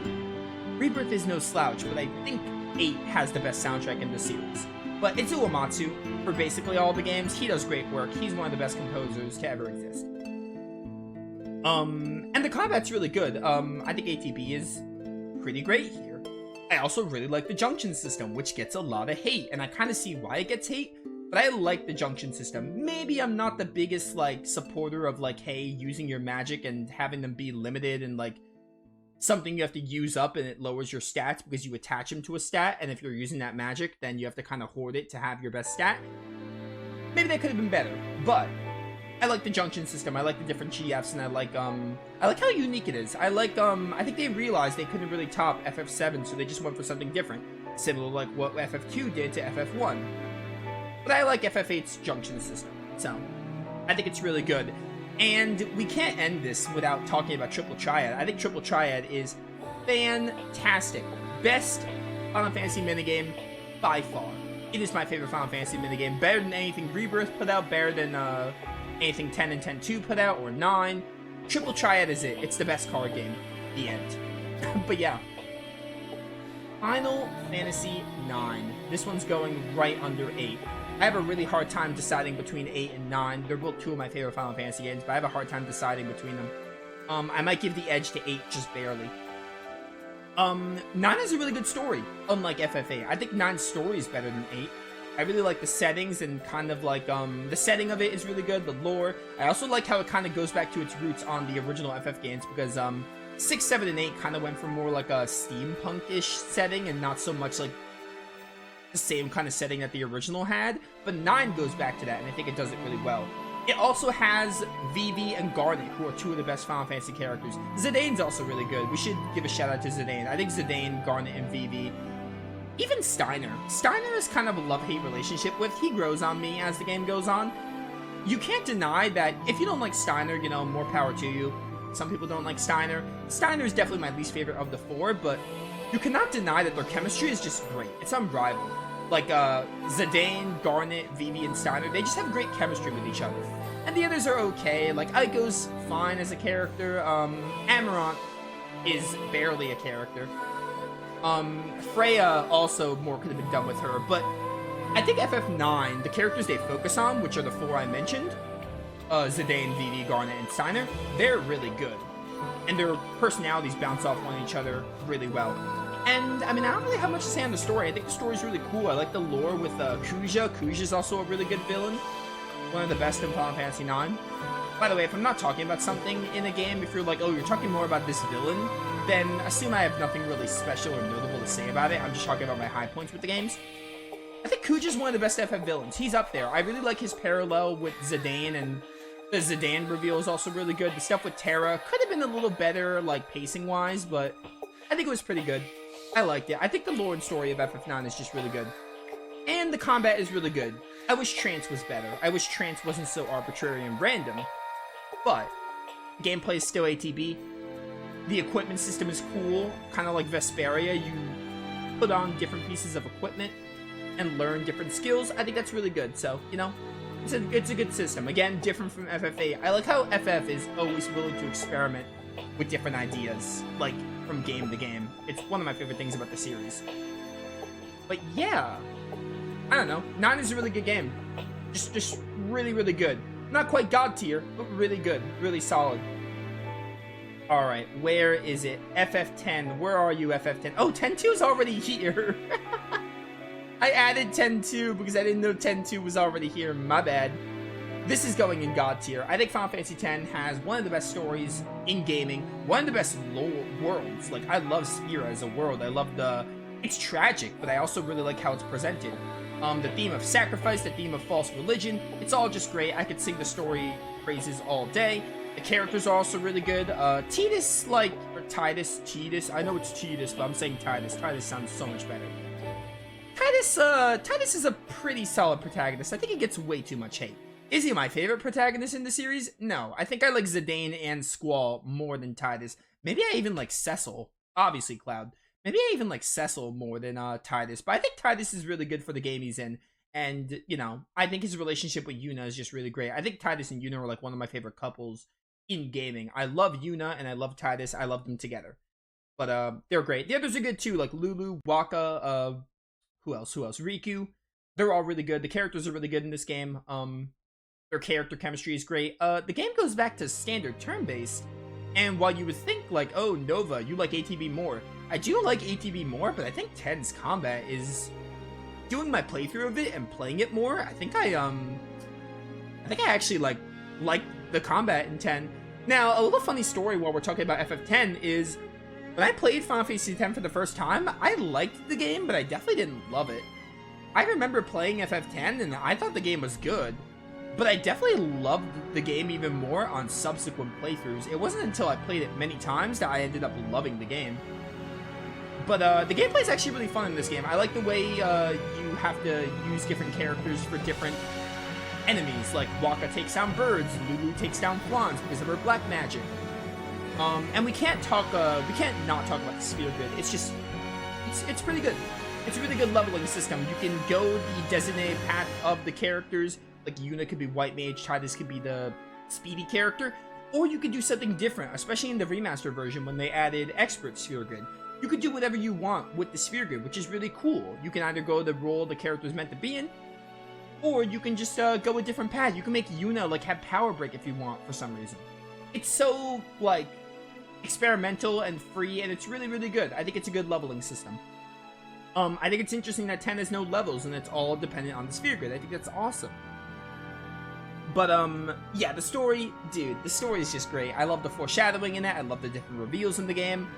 Rebirth is no slouch, but I think 8 has the best soundtrack in the series. But it's Uematsu for basically all the games. He does great work. He's one of the best composers to ever exist. And the combat's really good. I think ATB is pretty great here. I also really like the junction system, which gets a lot of hate, and I kind of see why it gets hate, but I like the junction system. Maybe I'm not the biggest, like, supporter of, like, hey, using your magic and having them be limited and, like, something you have to use up and it lowers your stats because you attach them to a stat, and if you're using that magic, then you have to kind of hoard it to have your best stat. Maybe that could have been better, but I like the junction system. I like the different GFs, and I like how unique it is. I think they realized they couldn't really top FF7, so they just went for something different, similar like what FF2 did to FF1. But I like FF8's junction system, so I think it's really good. And we can't end this without talking about Triple Triad. I think Triple Triad is fantastic. Best Final Fantasy minigame by far. It is my favorite Final Fantasy minigame. Better than anything Rebirth put out, better than anything 10 and 10-2 put out, or 9. Triple Triad is it. It's the best card game. The end. But yeah. Final Fantasy 9. This one's going right under 8. I have a really hard time deciding between 8 and 9. They're both two of my favorite Final Fantasy games, but I have a hard time deciding between them. I might give the edge to 8 just barely. 9 has a really good story, unlike FF8. I think 9's story is better than 8. I really like the settings and kind of like, the setting of it is really good, the lore. I also like how it kind of goes back to its roots on the original FF games, because 6, 7, and 8 kind of went for more like a steampunk-ish setting and not so much like the same kind of setting that the original had, but 9 goes back to that, and I think it does it really well. It also has Vivi and Garnet, who are two of the best Final Fantasy characters. Zidane's also really good. We should give a shout out to Zidane. I think Zidane, Garnet, and Vivi. Even Steiner. Steiner is kind of a love-hate relationship with. He grows on me as the game goes on. You can't deny that if you don't like Steiner, you know, more power to you. Some people don't like Steiner. Steiner is definitely my least favorite of the 4, but you cannot deny that their chemistry is just great. It's unrivaled. Like, Zidane, Garnet, Vivi, and Steiner, they just have great chemistry with each other. And the others are okay. Like, Aiko's fine as a character. Amarant is barely a character. Freya also more could have been done with her. But I think FF9, the characters they focus on, which are the 4 I mentioned, Zidane, Vivi, Garnet, and Steiner, they're really good. And their personalities bounce off on each other really well. And, I mean, I don't really have much to say on the story. I think the story's really cool. I like the lore with Kuja. Kuja's also a really good villain. One of the best in Final Fantasy IX. By the way, if I'm not talking about something in a game, if you're like, oh, you're talking more about this villain, then assume I have nothing really special or notable to say about it. I'm just talking about my high points with the games. I think Kuja's one of the best FF villains. He's up there. I really like his parallel with Zidane, and the Zidane reveal is also really good. The stuff with Terra could have been a little better, like, pacing-wise, but I think it was pretty good. I liked it. I think the lore and story of FF9 is just really good. And the combat is really good. I wish Trance was better. I wish Trance wasn't so arbitrary and random. But gameplay is still ATB. The equipment system is cool, kind of like Vesperia. You put on different pieces of equipment and learn different skills. I think that's really good. So, you know, it's a good system. Again, different from FF8. I like how FF is always willing to experiment with different ideas, like from game to game. It's one of my favorite things about the series. But yeah, I don't know. 9 is a really good game. Just really, really good. Not quite God tier, but really good. Really solid. Alright, where is it? FF10. Where are you, FF10? Oh, 10-2 is already here. I added 10-2 because I didn't know 10-2 was already here. My bad. This is going in God tier. I think Final Fantasy X has one of the best stories in gaming. One of the best worlds. Like, I love Spira as a world. I love the... It's tragic, but I also really like how it's presented. The theme of sacrifice, the theme of false religion, it's all just great. I could sing the story praises all day. The characters are also really good. Titus, like, or Titus, I know it's Titus, but I'm saying Titus. Titus sounds so much better. Titus is a pretty solid protagonist. I think he gets way too much hate. Is he my favorite protagonist in the series? No. I think I like Zidane and Squall more than Titus. Maybe I even like Cecil. Obviously, Cloud. Maybe I even like Cecil more than Titus, but I think Titus is really good for the game he's in, and, you know, I think his relationship with Yuna is just really great. I think Titus and Yuna are, like, one of my favorite couples in gaming. I love Yuna, and I love Titus. I love them together. But, they're great. The others are good, too, like Lulu, Waka, who else? Riku. They're all really good. The characters are really good in this game. Their character chemistry is great. The game goes back to standard turn-based, and while you would think, like, oh, Nova, you like ATB more, I do like ATB more, but I think 10's combat is... Doing my playthrough of it and playing it more, I think I actually, like the combat in 10. Now, a little funny story while we're talking about FF10 is, when I played Final Fantasy X for the first time, I liked the game, but I definitely didn't love it. I remember playing FF10, and I thought the game was good, but I definitely loved the game even more on subsequent playthroughs. It wasn't until I played it many times that I ended up loving the game. But the gameplay is actually really fun in this game. I like the way you have to use different characters for different enemies. Like, Waka takes down birds, Lulu takes down Flans because of her black magic. And we can't not talk about the sphere grid. It's just, it's pretty good. It's a really good leveling system. You can go the designated path of the characters. Like, Yuna could be White Mage, Titus could be the speedy character, or you could do something different, especially in the remaster version when they added expert sphere grid. You could do whatever you want with the sphere grid, which is really cool. You can either go the role the character's meant to be in, or you can just go a different path. You can make Yuna, like, have power break if you want for some reason. It's so, like, experimental and free, and it's really, really good. I think it's a good leveling system. I think it's interesting that 10 has no levels, and it's all dependent on the sphere grid. I think that's awesome. But, yeah, the story, dude, the story is just great. I love the foreshadowing in it. I love the different reveals in the game.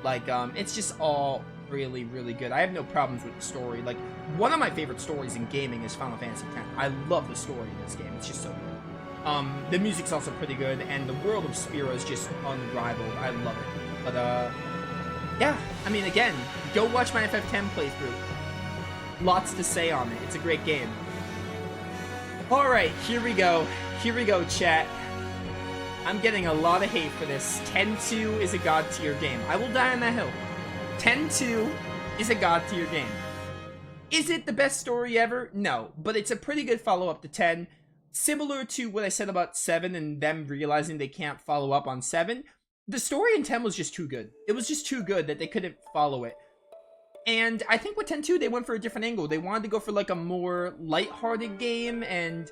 Like, it's just all really, really good. I have no problems with the story. Like, one of my favorite stories in gaming is Final Fantasy X. I love the story in this game. It's just so good. The music's also pretty good, and the world of Spira is just unrivaled. I love it. But, yeah, I mean, again, go watch my FF10 playthrough. Lots to say on it. It's a great game. Alright, here we go. Here we go, chat. I'm getting a lot of hate for this. 10-2 is a god tier game. I will die on that hill. 10-2 is a god tier game. Is it the best story ever? No, but it's a pretty good follow-up to 10. Similar to what I said about 7 and them realizing they can't follow up on 7. The story in 10 was just too good. It was just too good that they couldn't follow it. And I think with 10-2, they went for a different angle. They wanted to go for, like, a more lighthearted game, and...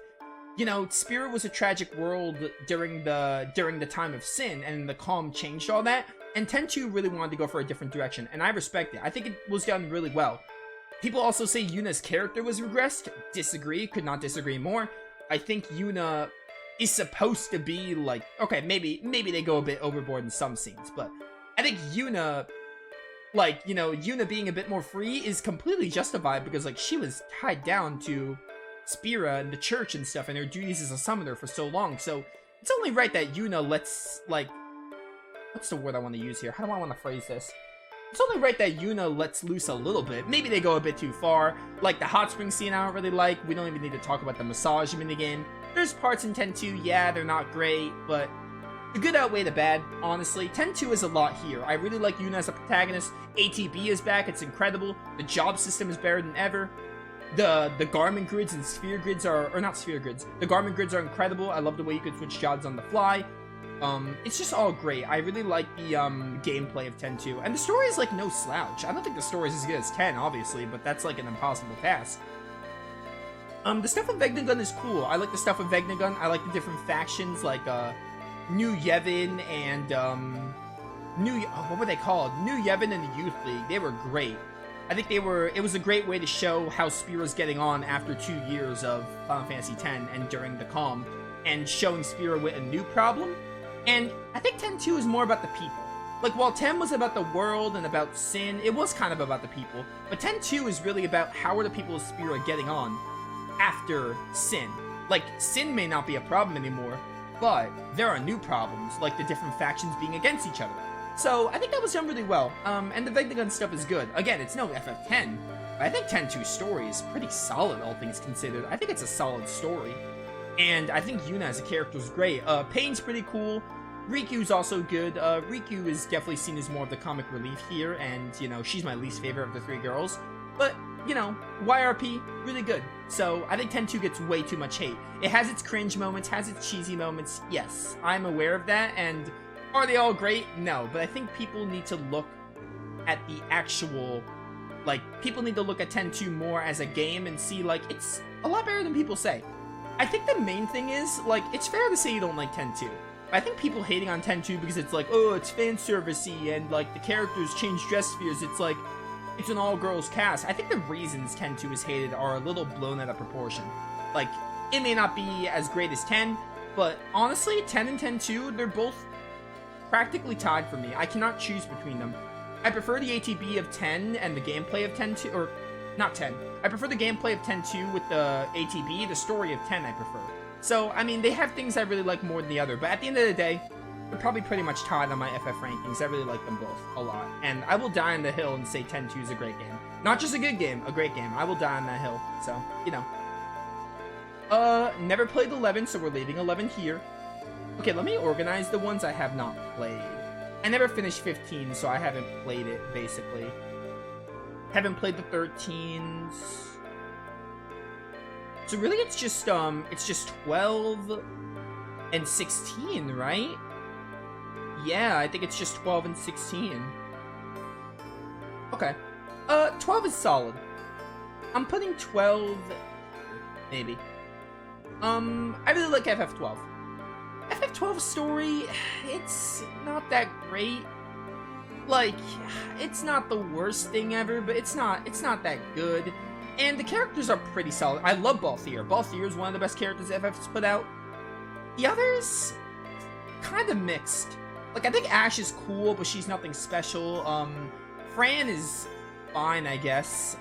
You know, Spira was a tragic world during the time of Sin, and the Calm changed all that, and 10-2 really wanted to go for a different direction, and I respect it. I think it was done really well. People also say Yuna's character was regressed. Disagree, could not disagree more. I think Yuna is supposed to be like, okay, maybe they go a bit overboard in some scenes, but I think Yuna, like, you know, Yuna being a bit more free is completely justified because, like, she was tied down to Spira and the church and stuff and her duties as a summoner for so long, so it's only right that Yuna lets, like, what's the word I want to use here? How do I want to phrase this? It's only right that Yuna lets loose a little bit. Maybe they go a bit too far. Like the hot spring scene I don't really like. We don't even need to talk about the massage minigame. There's parts in 10-2, yeah, they're not great, but the good outweigh the bad, honestly. 10-2 is a lot here. I really like Yuna as a protagonist. ATB is back, it's incredible. The job system is better than ever. The Garmin grids and sphere grids are, or not sphere grids, the Garmin grids are incredible. I love the way you can switch jobs on the fly. It's just all great. I really like the gameplay of 10-2, and the story is like no slouch. I don't think the story is as good as 10, obviously, but that's like an impossible task. The stuff with Vegnagun is cool. I like the stuff with Vegnagun. I like the different factions, like New Yevon and what were they called? New Yevon and the Youth League. They were great. I think it was a great way to show how Spira's getting on after 2 years of Final Fantasy X and during the calm, and showing Spira with a new problem. And I think 10-2 is more about the people. Like, while 10 was about the world and about Sin, it was kind of about the people. But 10-2 is really about how are the people of Spira getting on after Sin. Like, Sin may not be a problem anymore, but there are new problems, like the different factions being against each other. So, I think that was done really well. And the Vegnagun stuff is good. Again, it's no FF10, but I think 10-2's story is pretty solid, all things considered. I think it's a solid story. And I think Yuna as a character is great. Pain's pretty cool. Riku's also good. Riku is definitely seen as more of the comic relief here, and, you know, she's my least favorite of the three girls. But, you know, YRP, really good. So, I think 10-2 gets way too much hate. It has its cringe moments, has its cheesy moments. Yes, I'm aware of that, and are they all great? No, but I think people need to look at the actual, like, people need to look at 10-2 more as a game and see, like, it's a lot better than people say. I think the main thing is, like, it's fair to say you don't like 10-2. I think people hating on 10-2 because it's like, oh, it's fan servicey and, like, the characters change dress spheres. It's like, it's an all-girls cast. I think the reasons 10-2 is hated are a little blown out of proportion. Like, it may not be as great as 10, but honestly, 10 and 10-2, they're both practically tied for me. I cannot choose between them. I prefer the ATB of 10 and the gameplay of 10-2, or not 10. I prefer the gameplay of 10-2 with the ATB. The story of 10 I prefer. So, I mean, they have things I really like more than the other, but at the end of the day, they're probably pretty much tied on my FF rankings. I really like them both a lot. And I will die on the hill and say 10-2 is a great game. Not just a good game, a great game. I will die on that hill. So, you know. Never played 11, so we're leaving 11 here. Okay, let me organize the ones I have not played. I never finished 15, so I haven't played it, basically. Haven't played the 13s. So really it's just 12 and 16, right? Yeah, I think it's just 12 and 16. Okay. 12 is solid. I'm putting 12, maybe. I really like FF12. FF12's story, it's not that great. Like, it's not the worst thing ever, but it's not that good. And the characters are pretty solid. I love Balthier. Balthier is one of the best characters FF's put out. The others, kind of mixed. Like, I think Ash is cool, but she's nothing special. Fran is fine, I guess.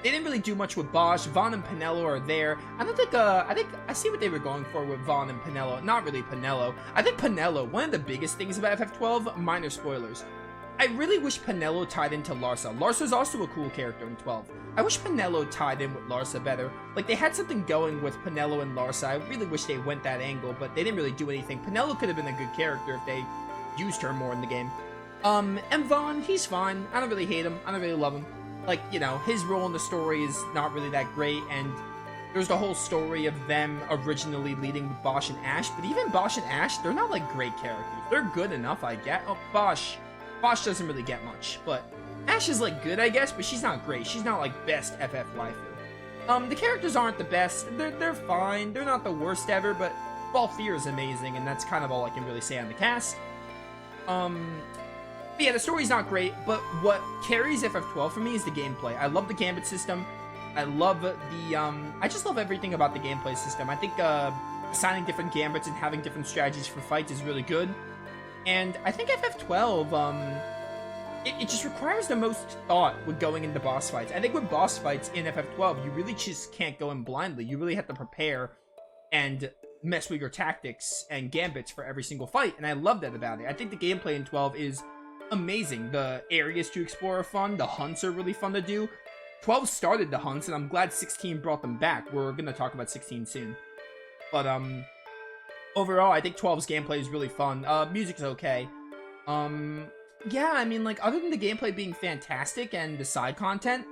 They didn't really do much with Bosch. Vaughn and Pinello are there. I think I see what they were going for with Vaughn and Pinello. Not really Pinello. I think Pinello, one of the biggest things about FF12, minor spoilers. I really wish Pinello tied into Larsa. Larsa's also a cool character in 12. I wish Pinello tied in with Larsa better. Like, they had something going with Pinello and Larsa. I really wish they went that angle, but they didn't really do anything. Pinello could have been a good character if they used her more in the game. And Vaughn, he's fine. I don't really hate him. I don't really love him. Like, you know, his role in the story is not really that great, and there's the whole story of them originally leading with Bosch and Ash, but even Bosch and Ash, they're not, like, great characters. They're good enough, I get. Oh, Bosch doesn't really get much, but Ash is, like, good, I guess, but she's not great. She's not, like, best FF waifu. The characters aren't the best. They're fine. They're not the worst ever, but Balthier is amazing, and that's kind of all I can really say on the cast. But yeah, the story's not great, but what carries FF12 for me is the gameplay. I love the gambit system. I love the, I just love everything about the gameplay system. I think, assigning different gambits and having different strategies for fights is really good. And I think FF12, it just requires the most thought with going into boss fights. I think with boss fights in FF12, you really just can't go in blindly. You really have to prepare and mess with your tactics and gambits for every single fight, and I love that about it. I think the gameplay in 12 is amazing. The areas to explore are fun. The hunts are really fun to do. 12 started the hunts, and I'm glad 16 brought them back. We're going to talk about 16 soon. But, overall, I think 12's gameplay is really fun. Music's okay. Yeah, I mean, like, other than the gameplay being fantastic and the side content,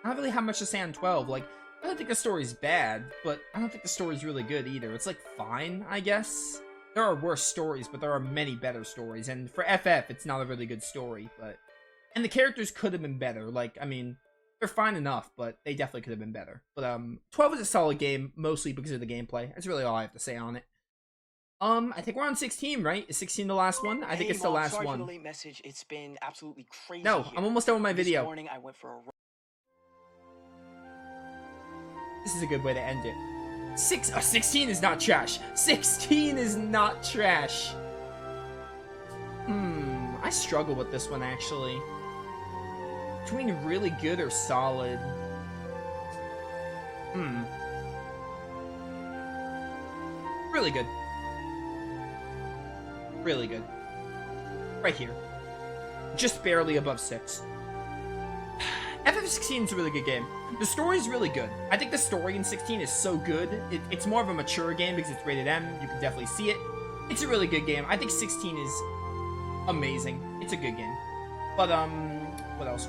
I don't really have much to say on 12. Like, I don't think the story's bad, but I don't think the story's really good either. It's, like, fine, I guess. There are worse stories, but there are many better stories. And for FF, it's not a really good story, but... And the characters could have been better. Like, I mean, they're fine enough, but they definitely could have been better. But, 12 is a solid game, mostly because of the gameplay. That's really all I have to say on it. I think we're on 16, right? Is 16 the last one? I think it's the last sorry one. For the late message. It's been absolutely crazy. No, here. I'm almost done with my video. This morning I went for a This is a good way to end it. 16 is not trash. 16 is not trash. I struggle with this one, actually. Between really good or solid. Really good. Really good. Right here. Just barely above 6. FF16 is a really good game. The story is really good. I think the story in 16 is so good. It's more of a mature game because it's rated M. You can definitely see it. It's a really good game. I think 16 is amazing. It's a good game. But, what else?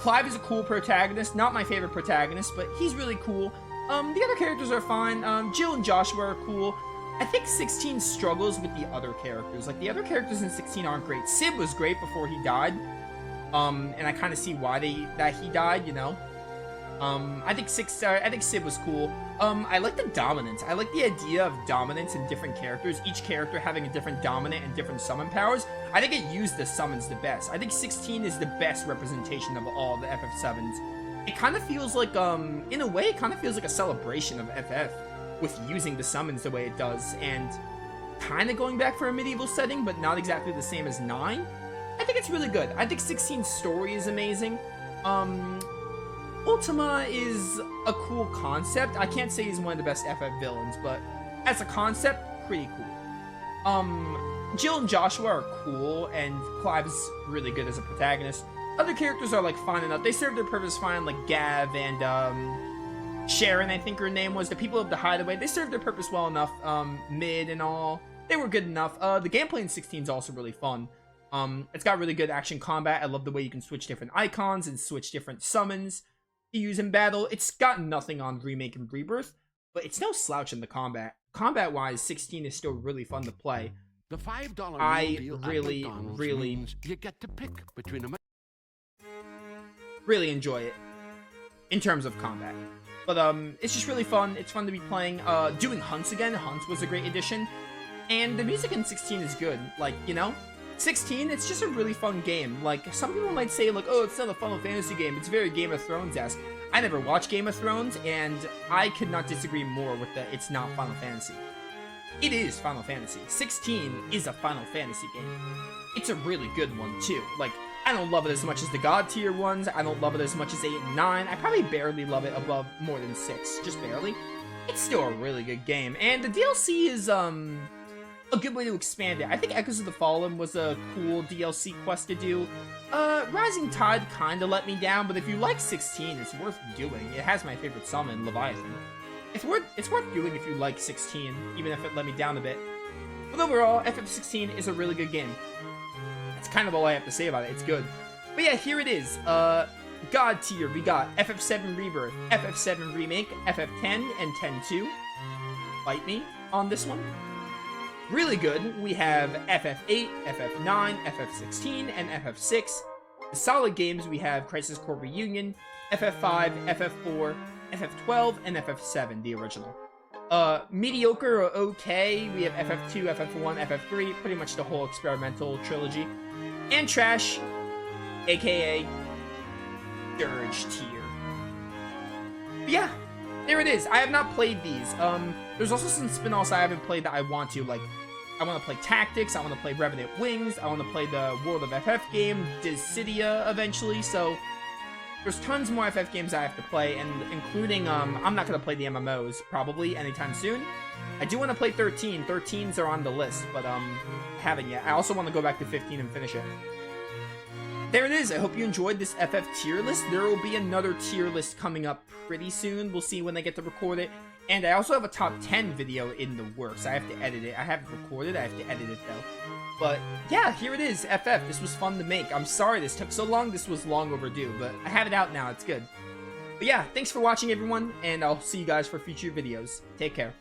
Clive is a cool protagonist. Not my favorite protagonist, but he's really cool. The other characters are fine. Jill and Joshua are cool. I think 16 struggles with the other characters. Like, the other characters in 16 aren't great. Sid was great before he died. And I kind of see why that he died, you know? I think Sid was cool. I like the dominance. I like the idea of dominance in different characters. Each character having a different dominant and different summon powers. I think it used the summons the best. I think 16 is the best representation of all the FF7s. It kind of feels like, in a way, it kind of feels like a celebration of FF with using the summons the way it does, and kind of going back for a medieval setting, but not exactly the same as 9. I think it's really good. I think 16's story is amazing. Ultima is a cool concept. I can't say he's one of the best FF villains, but as a concept, pretty cool. Jill and Joshua are cool, and Clive's really good as a protagonist. Other characters are, like, fine enough. They serve their purpose fine, like Gav and, Sharon, I think her name was. The people of the Hideaway, they served their purpose well enough. Mid and all, they were good enough. The gameplay in 16 is also really fun. It's got really good action combat. I love the way you can switch different icons and switch different summons to use in battle. It's got nothing on Remake and Rebirth, but it's no slouch in the combat. Combat-wise, 16 is still really fun to play. The $5 I meal deal really, at McDonald's really, means you get to pick between a really enjoy it in terms of combat. But it's just really fun. It's fun to be playing. Doing hunts again. Hunts was a great addition. And the music in 16 is good. Like, you know, 16, it's just a really fun game. Like, some people might say, like, oh, it's not a Final Fantasy game. It's very Game of Thrones-esque. I never watched Game of Thrones, and I could not disagree more with the it's not Final Fantasy. It is Final Fantasy. 16 is a Final Fantasy game. It's a really good one, too. Like, I don't love it as much as the God tier ones. I don't love it as much as 8 and 9. I probably barely love it above more than 6. Just barely. It's still a really good game. And the DLC is, a good way to expand it. I think Echoes of the Fallen was a cool DLC quest to do. Rising Tide kinda let me down, but if you like 16, it's worth doing. It has my favorite summon, Leviathan. It's worth doing if you like 16, even if it let me down a bit. But overall, FF16 is a really good game. That's kind of all I have to say about it. It's good. But yeah, here it is. God tier, we got FF7 Rebirth, FF7 Remake, FF10, and 10-2. Fight me on this one. Really good, we have FF8, FF9, FF16, and FF6. The solid games, we have Crisis Core Reunion, FF5, FF4, FF12, and FF7, the original. Mediocre or okay, we have FF2, FF1, FF3, pretty much the whole experimental trilogy. And trash, aka Dirge tier. But yeah, there it is. I have not played these. There's also some spin-offs I haven't played that I want to, like, I want to play Tactics, I want to play Revenant Wings, I want to play the World of FF game, Dissidia eventually, so there's tons more FF games I have to play, and including, I'm not going to play the MMOs, probably, anytime soon. I do want to play 13. 13s are on the list, but, haven't yet. I also want to go back to 15 and finish it. There it is. I hope you enjoyed this FF tier list. There will be another tier list coming up pretty soon. We'll see when they get to record it. And I also have a top 10 video in the works. I have to edit it. I haven't recorded. I have to edit it, though. But, yeah, here it is, FF. This was fun to make. I'm sorry this took so long. This was long overdue, but I have it out now. It's good. But, yeah, thanks for watching, everyone, and I'll see you guys for future videos. Take care.